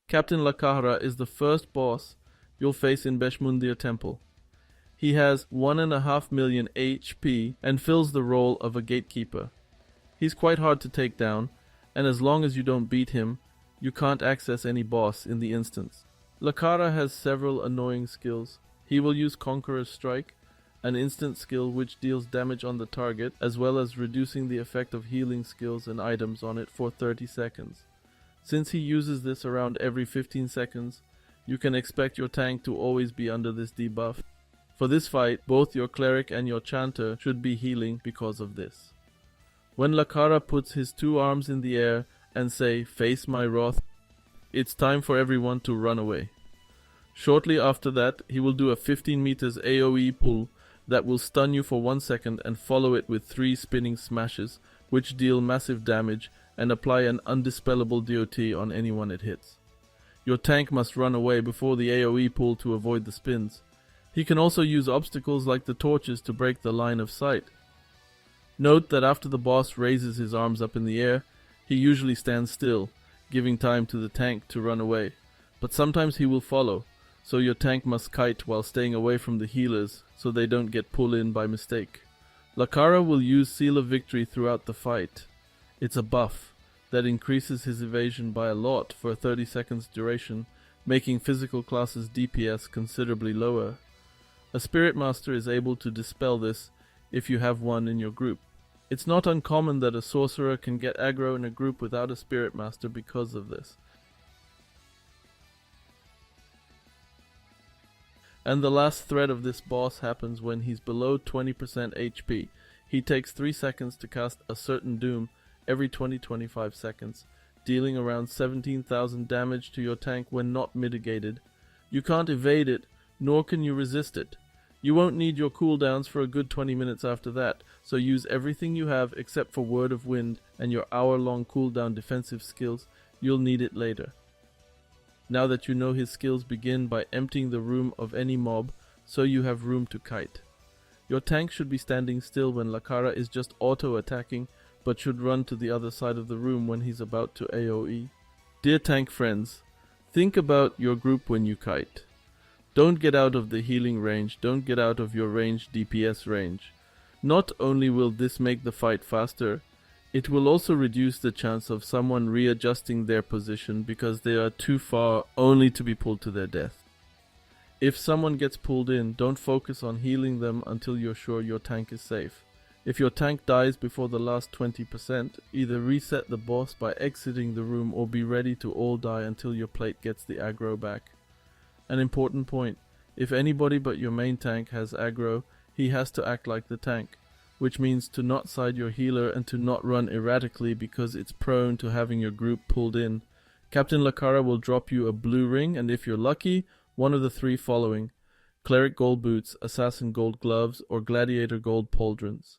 Captain Lakahra is the first boss you'll face in Beshmundir Temple. He has 1.5 million HP and fills the role of a gatekeeper. He's quite hard to take down, and as long as you don't beat him, you can't access any boss in the instance. Lakhara has several annoying skills. He will use Conqueror's Strike, an instant skill which deals damage on the target, as well as reducing the effect of healing skills and items on it for 30 seconds. Since he uses this around every 15 seconds, you can expect your tank to always be under this debuff. For this fight, both your cleric and your chanter should be healing because of this. When Lakhara puts his two arms in the air and say, "Face my wrath," it's time for everyone to run away. Shortly after that, he will do a 15 meters AoE pull that will stun you for 1 second and follow it with 3 spinning smashes, which deal massive damage and apply an undispelable DOT on anyone it hits. Your tank must run away before the AoE pull to avoid the spins. He can also use obstacles like the torches to break the line of sight. Note that after the boss raises his arms up in the air, he usually stands still, giving time to the tank to run away. But sometimes he will follow, so your tank must kite while staying away from the healers so they don't get pulled in by mistake. Lakhara will use Seal of Victory throughout the fight. It's a buff that increases his evasion by a lot for a 30 seconds duration, making physical classes DPS considerably lower. A Spirit Master is able to dispel this if you have one in your group. It's not uncommon that a sorcerer can get aggro in a group without a Spirit Master because of this. And the last threat of this boss happens when he's below 20% HP. He takes 3 seconds to cast a certain doom every 20-25 seconds, dealing around 17,000 damage to your tank when not mitigated. You can't evade it, nor can you resist it. You won't need your cooldowns for a good 20 minutes after that, so use everything you have except for Word of Wind and your hour-long cooldown defensive skills. You'll need it later. Now that you know his skills begin by emptying the room of any mob, so you have room to kite. Your tank should be standing still when Lakhara is just auto-attacking, but should run to the other side of the room when he's about to AoE. Dear tank friends, think about your group when you kite. Don't get out of the healing range, don't get out of your range DPS range. Not only will this make the fight faster, it will also reduce the chance of someone readjusting their position because they are too far only to be pulled to their death. If someone gets pulled in, don't focus on healing them until you're sure your tank is safe. If your tank dies before the last 20%, either reset the boss by exiting the room or be ready to all die until your plate gets the aggro back. An important point, if anybody but your main tank has aggro, he has to act like the tank, which means to not side your healer and to not run erratically because it's prone to having your group pulled in. Captain Lakhara will drop you a blue ring, and if you're lucky, one of the 3 following: Cleric Gold Boots, Assassin Gold Gloves, or Gladiator Gold Pauldrons.